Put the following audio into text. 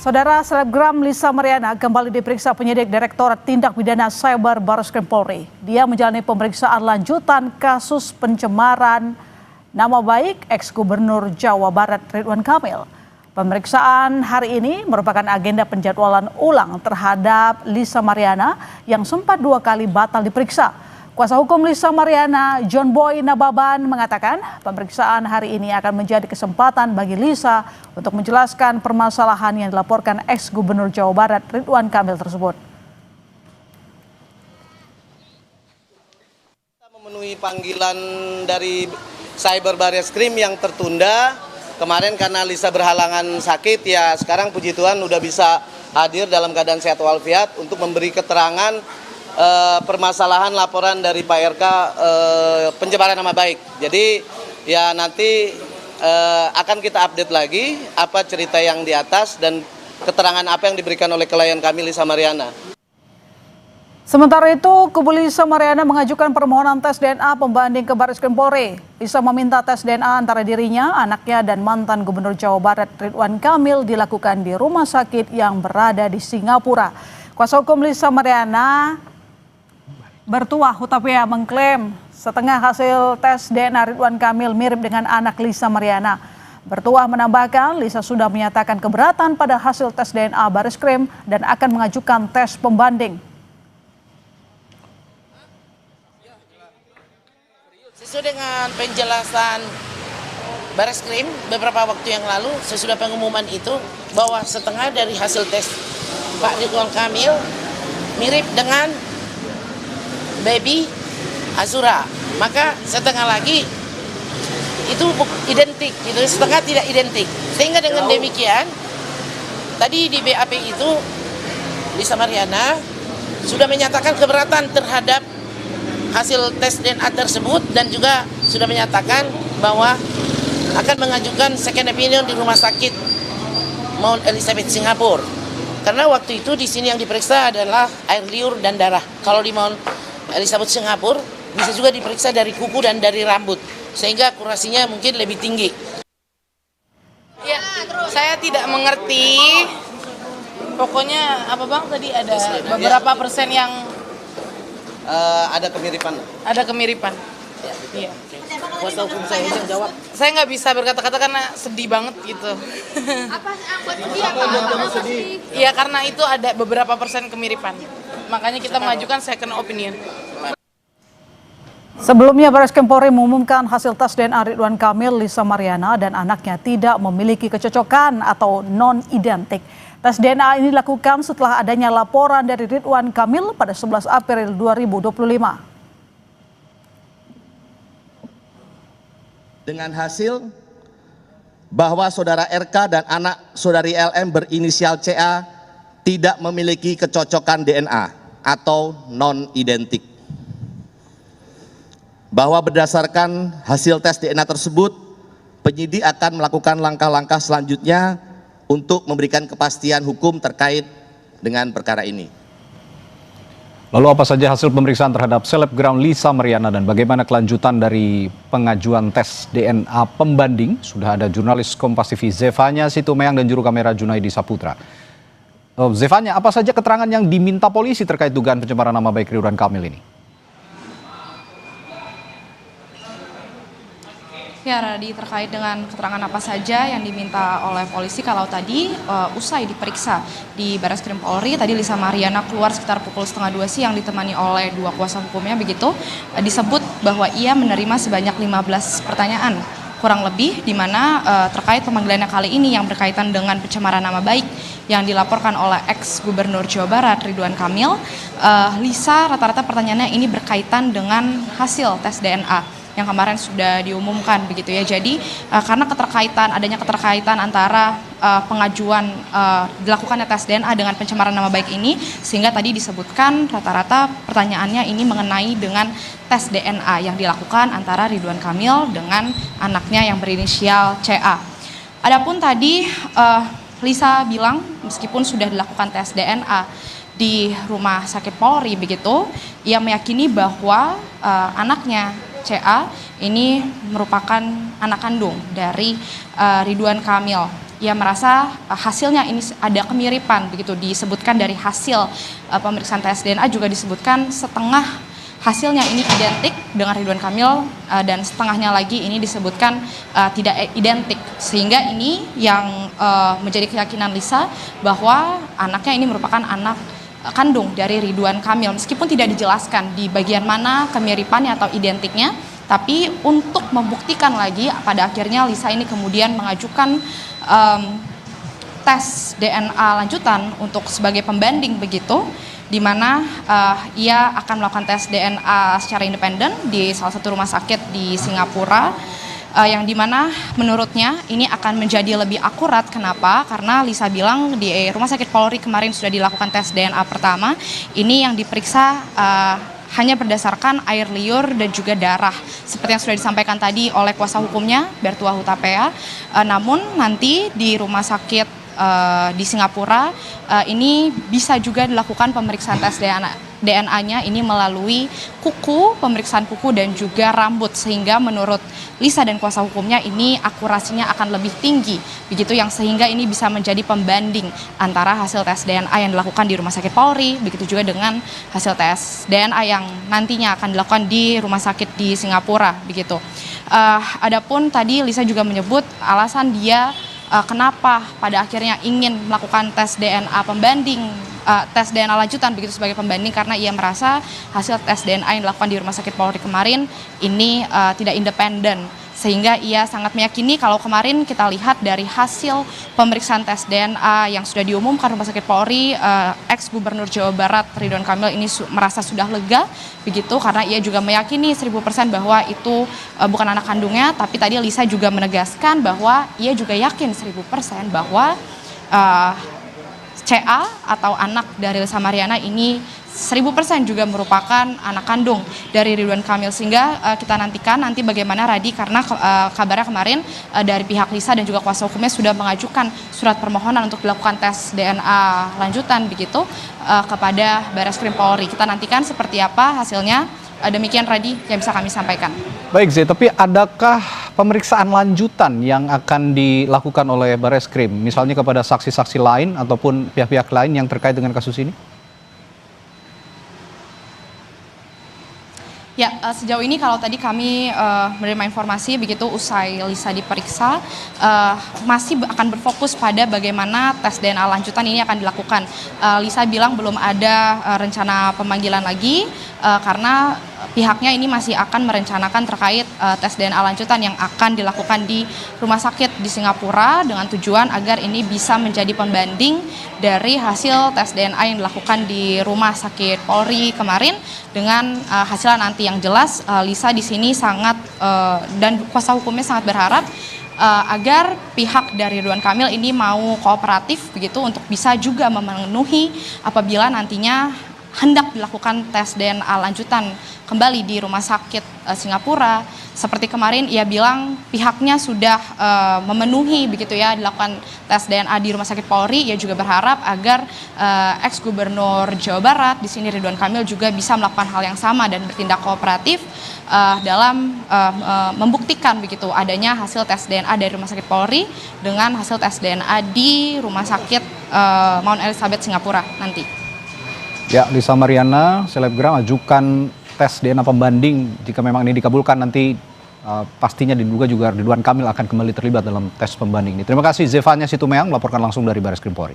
Saudara selebgram Lisa Mariana kembali diperiksa penyidik Direktorat Tindak Pidana Cyber Barreskrim Polri. Dia menjalani pemeriksaan lanjutan kasus pencemaran nama baik ex-gubernur Jawa Barat Ridwan Kamil. Pemeriksaan hari ini merupakan agenda penjadwalan ulang terhadap Lisa Mariana yang sempat 2 kali batal diperiksa. Kuasa hukum Lisa Mariana, John Boy Nababan, mengatakan pemeriksaan hari ini akan menjadi kesempatan bagi Lisa untuk menjelaskan permasalahan yang dilaporkan ex-gubernur Jawa Barat Ridwan Kamil tersebut. Kita memenuhi panggilan dari Cyber Barreskrim yang tertunda. Kemarin karena Lisa berhalangan sakit, ya sekarang puji Tuhan udah bisa hadir dalam keadaan sehat walafiat untuk memberi keterangan permasalahan laporan dari Pak RK pencemaran nama baik. Jadi ya nanti akan kita update lagi apa cerita yang di atas dan keterangan apa yang diberikan oleh klien kami Lisa Mariana. Sementara itu, kubu Lisa Mariana mengajukan permohonan tes DNA pembanding ke Barreskrim Polri. Lisa meminta tes DNA antara dirinya, anaknya, dan mantan Gubernur Jawa Barat Ridwan Kamil dilakukan di rumah sakit yang berada di Singapura. Kuasa hukum Lisa Mariana, Bertuah Hutapea, mengklaim setengah hasil tes DNA Ridwan Kamil mirip dengan anak Lisa Mariana. Bertuah menambahkan Lisa sudah menyatakan keberatan pada hasil tes DNA Barreskrim dan akan mengajukan tes pembanding. Sesuai dengan penjelasan Barreskrim beberapa waktu yang lalu, sesudah pengumuman itu bahwa setengah dari hasil tes Pak Ridwan Kamil mirip dengan baby Azura, maka setengah lagi itu identik, itu setengah tidak identik. Sehingga dengan demikian, tadi di BAP itu Lisa Mariana sudah menyatakan keberatan terhadap hasil tes DNA tersebut dan juga sudah menyatakan bahwa akan mengajukan second opinion di rumah sakit Mount Elizabeth Singapura. Karena waktu itu di sini yang diperiksa adalah air liur dan darah. Kalau di Mount Elizabeth Singapura bisa juga diperiksa dari kuku dan dari rambut, sehingga akurasinya mungkin lebih tinggi. Ya, saya tidak mengerti. Pokoknya apa Bang tadi ada beberapa persen yang Ada kemiripan. ada kemiripan. Iya. Kuasa hukum saya yang jawab. Saya nggak bisa berkata-kata karena sedih banget gitu. Apa sedih? Iya, karena itu ada beberapa persen kemiripan. Makanya kita mengajukan second opinion. Sebelumnya Barreskrim Polri mengumumkan hasil tes DNA Ridwan Kamil, Lisa Mariana, dan anaknya tidak memiliki kecocokan atau non-identik. Tes DNA ini dilakukan setelah adanya laporan dari Ridwan Kamil pada 11 April 2025. Dengan hasil bahwa saudara RK dan anak saudari LM berinisial CA tidak memiliki kecocokan DNA atau non-identik. Bahwa berdasarkan hasil tes DNA tersebut, penyidik akan melakukan langkah-langkah selanjutnya untuk memberikan kepastian hukum terkait dengan perkara ini. Lalu apa saja hasil pemeriksaan terhadap selebgram Lisa Mariana dan bagaimana kelanjutan dari pengajuan tes DNA pembanding? Sudah ada jurnalis Kompas TV Zevanya Situmeyang dan juru kamera Junaidi Saputra. Zevanya, apa saja keterangan yang diminta polisi terkait dugaan pencemaran nama baik Ridwan Kamil ini? Ya, Radi, terkait dengan keterangan apa saja yang diminta oleh polisi. Kalau tadi usai diperiksa di Barreskrim Polri, tadi Lisa Mariana keluar sekitar pukul 1:30 siang ditemani oleh 2 kuasa hukumnya, begitu disebut bahwa ia menerima sebanyak 15 pertanyaan kurang lebih, di mana terkait pemanggilannya kali ini yang berkaitan dengan pencemaran nama baik yang dilaporkan oleh ex-gubernur Jawa Barat Ridwan Kamil. Lisa, rata-rata pertanyaannya ini berkaitan dengan hasil tes DNA yang kemarin sudah diumumkan, begitu ya. Jadi karena adanya keterkaitan antara pengajuan dilakukannya tes DNA dengan pencemaran nama baik ini, sehingga tadi disebutkan rata-rata pertanyaannya ini mengenai dengan tes DNA yang dilakukan antara Ridwan Kamil dengan anaknya yang berinisial CA. Adapun tadi Lisa bilang meskipun sudah dilakukan tes DNA di rumah sakit Polri, begitu, ia meyakini bahwa anaknya CA ini merupakan anak kandung dari Ridwan Kamil. ia merasa hasilnya ini ada kemiripan begitu, disebutkan dari hasil pemeriksaan tes DNA juga disebutkan setengah hasilnya ini identik dengan Ridwan Kamil dan setengahnya lagi ini disebutkan tidak identik, sehingga ini yang menjadi keyakinan Lisa bahwa anaknya ini merupakan anak kandung dari Ridwan Kamil, meskipun tidak dijelaskan di bagian mana kemiripannya atau identiknya. Tapi untuk membuktikan lagi, pada akhirnya Lisa ini kemudian mengajukan tes DNA lanjutan untuk sebagai pembanding begitu, di mana ia akan melakukan tes DNA secara independen di salah satu rumah sakit di Singapura, yang dimana menurutnya ini akan menjadi lebih akurat. Kenapa? Karena Lisa bilang di Rumah Sakit Polri kemarin sudah dilakukan tes DNA pertama, ini yang diperiksa hanya berdasarkan air liur dan juga darah, seperti yang sudah disampaikan tadi oleh kuasa hukumnya Bertua Hutapea. Namun nanti di rumah sakit di Singapura ini bisa juga dilakukan pemeriksaan tes DNA-nya ini melalui kuku, pemeriksaan kuku dan juga rambut, sehingga menurut Lisa dan kuasa hukumnya ini akurasinya akan lebih tinggi begitu, yang sehingga ini bisa menjadi pembanding antara hasil tes DNA yang dilakukan di Rumah Sakit Polri begitu juga dengan hasil tes DNA yang nantinya akan dilakukan di rumah sakit di Singapura begitu. Adapun tadi Lisa juga menyebut alasan dia kenapa pada akhirnya ingin melakukan tes DNA pembanding, tes DNA lanjutan begitu sebagai pembanding, karena ia merasa hasil tes DNA yang dilakukan di Rumah Sakit Polri kemarin ini tidak independen, sehingga ia sangat meyakini kalau kemarin kita lihat dari hasil pemeriksaan tes DNA yang sudah diumumkan Rumah Sakit Polri, ex-Gubernur Jawa Barat Ridwan Kamil ini merasa sudah lega begitu, karena ia juga meyakini 1000% bahwa itu bukan anak kandungnya. Tapi tadi Lisa juga menegaskan bahwa ia juga yakin 1000% bahwa CA atau anak dari Lisa Mariana ini 1000% juga merupakan anak kandung dari Ridwan Kamil, sehingga kita nantikan nanti bagaimana Radi, karena kabarnya kemarin dari pihak Lisa dan juga kuasa hukumnya sudah mengajukan surat permohonan untuk dilakukan tes DNA lanjutan begitu kepada Barreskrim Polri. Kita nantikan seperti apa hasilnya. Demikian Radi yang bisa kami sampaikan. Baik Zee, tapi adakah pemeriksaan lanjutan yang akan dilakukan oleh Barreskrim, misalnya kepada saksi-saksi lain ataupun pihak-pihak lain yang terkait dengan kasus ini? Ya, sejauh ini kalau tadi kami menerima informasi begitu usai Lisa diperiksa, masih akan berfokus pada bagaimana tes DNA lanjutan ini akan dilakukan. Lisa bilang belum ada rencana pemanggilan lagi karena pihaknya ini masih akan merencanakan terkait tes DNA lanjutan yang akan dilakukan di rumah sakit di Singapura, dengan tujuan agar ini bisa menjadi pembanding dari hasil tes DNA yang dilakukan di Rumah Sakit Polri kemarin dengan hasilnya nanti. Yang jelas Lisa di sini sangat dan kuasa hukumnya sangat berharap agar pihak dari Ridwan Kamil ini mau kooperatif begitu untuk bisa juga memenuhi apabila nantinya hendak dilakukan tes DNA lanjutan kembali di rumah sakit Singapura. Seperti kemarin ia bilang pihaknya sudah memenuhi begitu ya dilakukan tes DNA di Rumah Sakit Polri. Ia juga berharap agar ex-Gubernur Jawa Barat di sini Ridwan Kamil juga bisa melakukan hal yang sama dan bertindak kooperatif dalam membuktikan begitu adanya hasil tes DNA dari Rumah Sakit Polri dengan hasil tes DNA di Rumah Sakit Mount Elizabeth Singapura nanti. Ya, Lisa Mariana, selebgram, ajukan tes DNA pembanding. Jika memang ini dikabulkan, nanti pastinya diduga juga Ridwan Kamil akan kembali terlibat dalam tes pembanding ini. Terima kasih Zefanya Situmeang melaporkan langsung dari Barreskrim Polri.